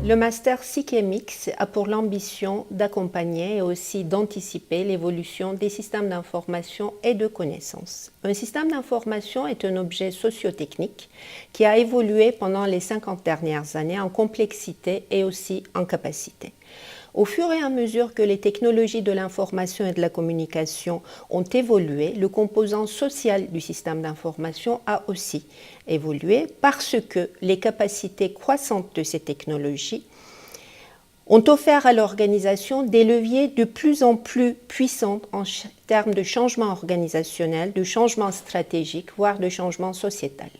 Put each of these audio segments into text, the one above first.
Le master SIC-MX a pour l'ambition d'accompagner et aussi d'anticiper l'évolution des systèmes d'information et de connaissances. Un système d'information est un objet socio-technique qui a évolué pendant les 50 dernières années en complexité et aussi en capacité. Au fur et à mesure que les technologies de l'information et de la communication ont évolué, le composant social du système d'information a aussi évolué parce que les capacités croissantes de ces technologies ont offert à l'organisation des leviers de plus en plus puissants en termes de changement organisationnel, de changement stratégique, voire de changement sociétal.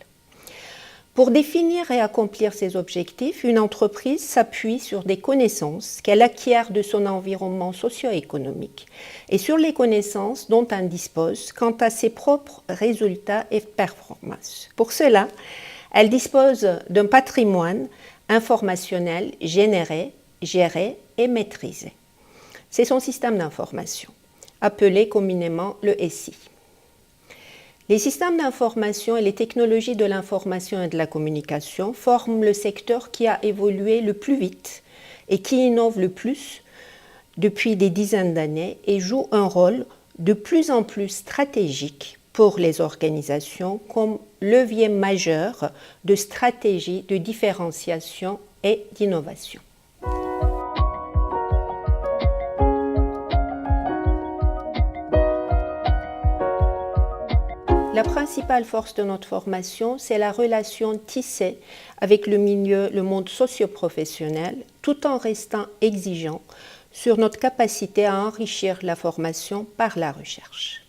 Pour définir et accomplir ces objectifs, une entreprise s'appuie sur des connaissances qu'elle acquiert de son environnement socio-économique et sur les connaissances dont elle dispose quant à ses propres résultats et performances. Pour cela, elle dispose d'un patrimoine informationnel généré, géré et maîtrisé. C'est son système d'information, appelé communément le SI. Les systèmes d'information et les technologies de l'information et de la communication forment le secteur qui a évolué le plus vite et qui innove le plus depuis des dizaines d'années et joue un rôle de plus en plus stratégique pour les organisations comme levier majeur de stratégie de différenciation et d'innovation. La principale force de notre formation, c'est la relation tissée avec le milieu, le monde socio-professionnel, tout en restant exigeant sur notre capacité à enrichir la formation par la recherche.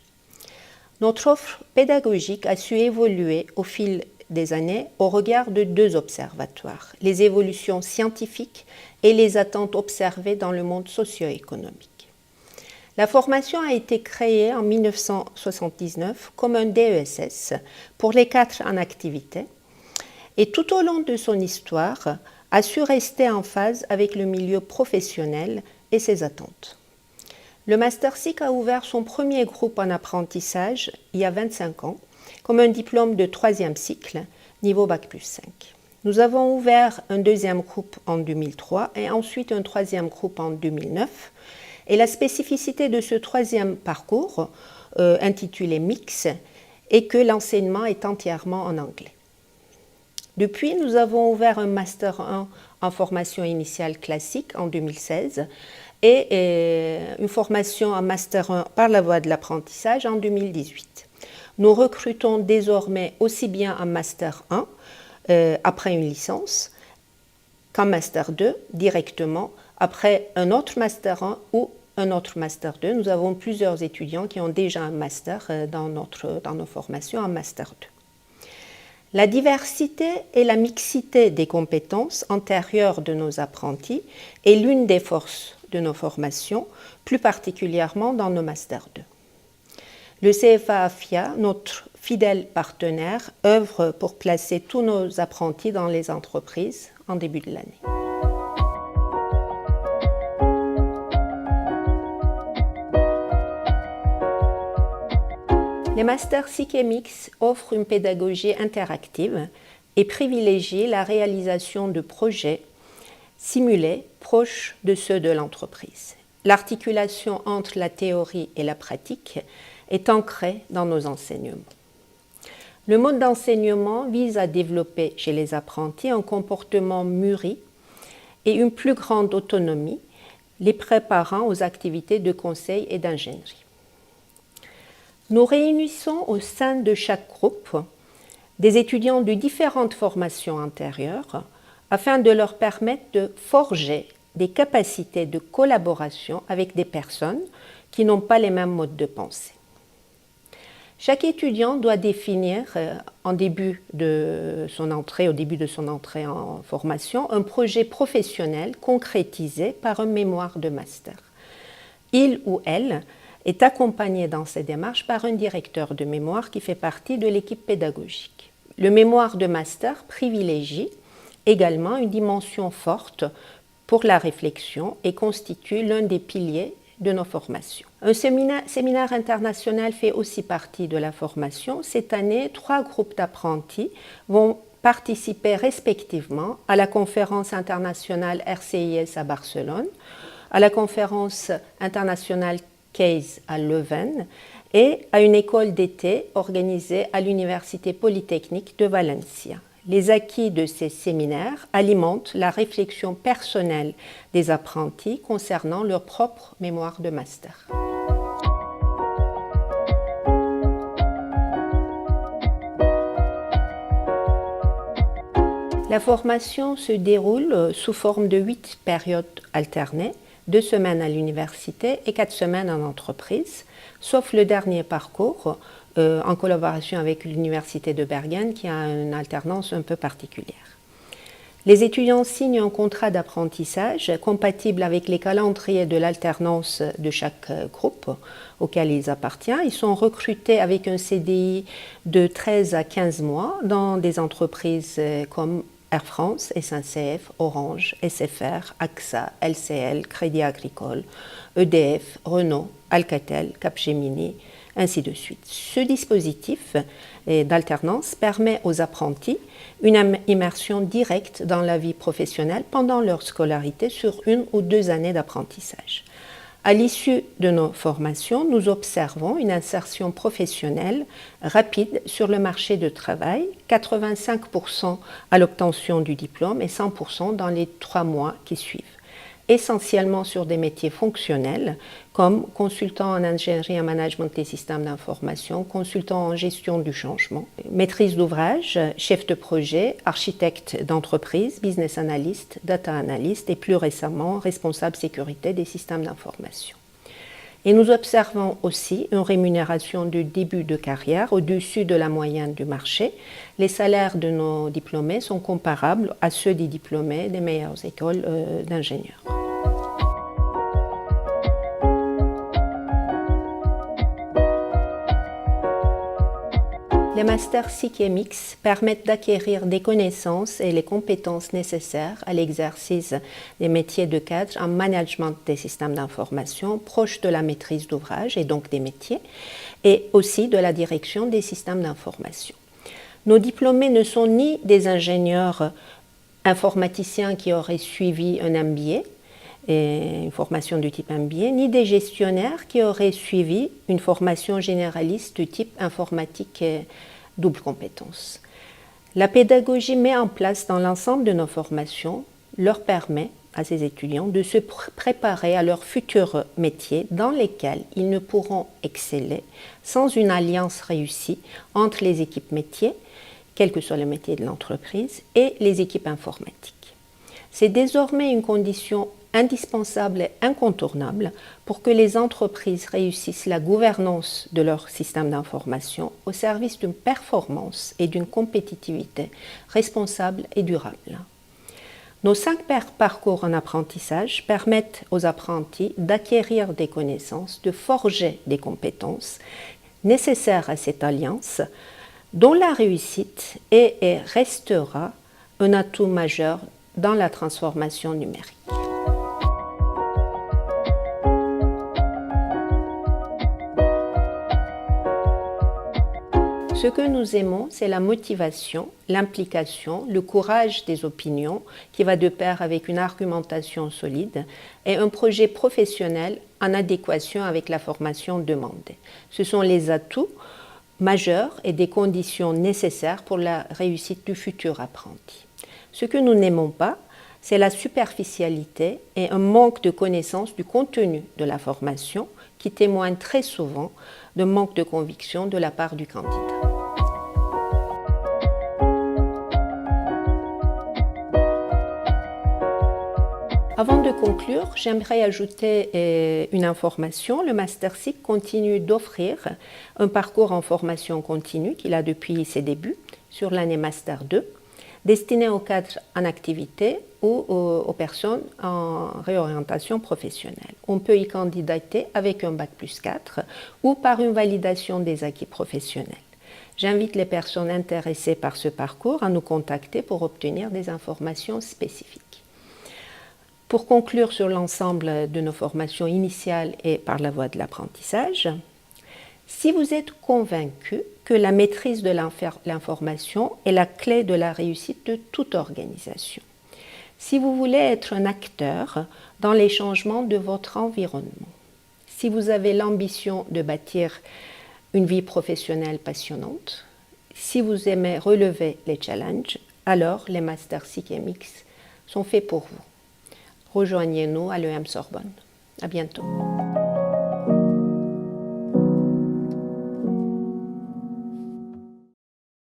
Notre offre pédagogique a su évoluer au fil des années au regard de deux observatoires, les évolutions scientifiques et les attentes observées dans le monde socio-économique. La formation a été créée en 1979 comme un DESS pour les cadres en activité et tout au long de son histoire a su rester en phase avec le milieu professionnel et ses attentes. Le Master SIC a ouvert son premier groupe en apprentissage il y a 25 ans comme un diplôme de 3e cycle, niveau Bac+5. Nous avons ouvert un deuxième groupe en 2003 et ensuite un troisième groupe en 2009. Et la spécificité de ce troisième parcours, intitulé Mix, est que l'enseignement est entièrement en anglais. Depuis, nous avons ouvert un Master 1 en formation initiale classique en 2016 et une formation en Master 1 par la voie de l'apprentissage en 2018. Nous recrutons désormais aussi bien en Master 1 après une licence qu'en Master 2 directement après un autre Master 1 ou un autre Master 2. Nous avons plusieurs étudiants qui ont déjà un Master dans nos formations en Master 2. La diversité et la mixité des compétences antérieures de nos apprentis est l'une des forces de nos formations, plus particulièrement dans nos Master 2. Le CFA AFIA, notre fidèle partenaire, œuvre pour placer tous nos apprentis dans les entreprises en début de l'année. Les Masters SIC-MX offrent une pédagogie interactive et privilégient la réalisation de projets simulés proches de ceux de l'entreprise. L'articulation entre la théorie et la pratique est ancrée dans nos enseignements. Le mode d'enseignement vise à développer chez les apprentis un comportement mûri et une plus grande autonomie, les préparant aux activités de conseil et d'ingénierie. Nous réunissons au sein de chaque groupe des étudiants de différentes formations antérieures afin de leur permettre de forger des capacités de collaboration avec des personnes qui n'ont pas les mêmes modes de pensée. Chaque étudiant doit définir au début de son entrée en formation un projet professionnel concrétisé par un mémoire de master. Il ou elle est accompagné dans ces démarches par un directeur de mémoire qui fait partie de l'équipe pédagogique. Le mémoire de master privilégie également une dimension forte pour la réflexion et constitue l'un des piliers de nos formations. Un séminaire international fait aussi partie de la formation. Cette année, 3 groupes d'apprentis vont participaient respectivement à la conférence internationale RCIS à Barcelone, à la conférence internationale CASE à Leuven et à une école d'été organisée à l'Université Polytechnique de Valencia. Les acquis de ces séminaires alimentent la réflexion personnelle des apprentis concernant leur propre mémoire de master. La formation se déroule sous forme de 8 périodes alternées, 2 semaines à l'université et 4 semaines en entreprise, sauf le dernier parcours en collaboration avec l'Université de Bergen qui a une alternance un peu particulière. Les étudiants signent un contrat d'apprentissage compatible avec les calendriers de l'alternance de chaque groupe auquel ils appartiennent. Ils sont recrutés avec un CDI de 13 à 15 mois dans des entreprises comme Air France, SNCF, Orange, SFR, AXA, LCL, Crédit Agricole, EDF, Renault, Alcatel, Capgemini, ainsi de suite. Ce dispositif d'alternance permet aux apprentis une immersion directe dans la vie professionnelle pendant leur scolarité sur 1 ou 2 années d'apprentissage. À l'issue de nos formations, nous observons une insertion professionnelle rapide sur le marché du travail, 85% à l'obtention du diplôme et 100% dans les 3 mois qui suivent, essentiellement sur des métiers fonctionnels comme consultant en ingénierie et management des systèmes d'information, consultant en gestion du changement, maîtrise d'ouvrage, chef de projet, architecte d'entreprise, business analyst, data analyst et plus récemment responsable sécurité des systèmes d'information. Et nous observons aussi une rémunération de début de carrière au-dessus de la moyenne du marché. Les salaires de nos diplômés sont comparables à ceux des diplômés des meilleures écoles d'ingénieurs. Les masters SIC et MIX permettent d'acquérir des connaissances et les compétences nécessaires à l'exercice des métiers de cadre en management des systèmes d'information proche de la maîtrise d'ouvrage et donc des métiers et aussi de la direction des systèmes d'information. Nos diplômés ne sont ni des ingénieurs informaticiens qui auraient suivi un MBA, une formation du type MBA, ni des gestionnaires qui auraient suivi une formation généraliste du type informatique double compétence. La pédagogie mise en place dans l'ensemble de nos formations leur permet à ces étudiants de se préparer à leurs futurs métiers dans lesquels ils ne pourront exceller sans une alliance réussie entre les équipes métiers, quel que soit le métier de l'entreprise, et les équipes informatiques. C'est désormais une condition indispensable et incontournable pour que les entreprises réussissent la gouvernance de leur système d'information au service d'une performance et d'une compétitivité responsable et durable. Nos 5 parcours en apprentissage permettent aux apprentis d'acquérir des connaissances, de forger des compétences nécessaires à cette alliance, dont la réussite est et restera un atout majeur dans la transformation numérique. Ce que nous aimons, c'est la motivation, l'implication, le courage des opinions qui va de pair avec une argumentation solide et un projet professionnel en adéquation avec la formation demandée. Ce sont les atouts majeurs et des conditions nécessaires pour la réussite du futur apprenti. Ce que nous n'aimons pas, c'est la superficialité et un manque de connaissance du contenu de la formation qui témoigne très souvent d'un manque de conviction de la part du candidat. Avant de conclure, j'aimerais ajouter une information. Le Master SIC continue d'offrir un parcours en formation continue qu'il a depuis ses débuts sur l'année Master 2, destiné aux cadres en activité ou aux personnes en réorientation professionnelle. On peut y candidater avec un Bac+4 ou par une validation des acquis professionnels. J'invite les personnes intéressées par ce parcours à nous contacter pour obtenir des informations spécifiques. Pour conclure sur l'ensemble de nos formations initiales et par la voie de l'apprentissage, Si vous êtes convaincu que la maîtrise de l'information est la clé de la réussite de toute organisation, si vous voulez être un acteur dans les changements de votre environnement, si vous avez l'ambition de bâtir une vie professionnelle passionnante, si vous aimez relever les challenges, alors les Masters CKMX sont faits pour vous. Rejoignez-nous à l'EM Sorbonne. À bientôt.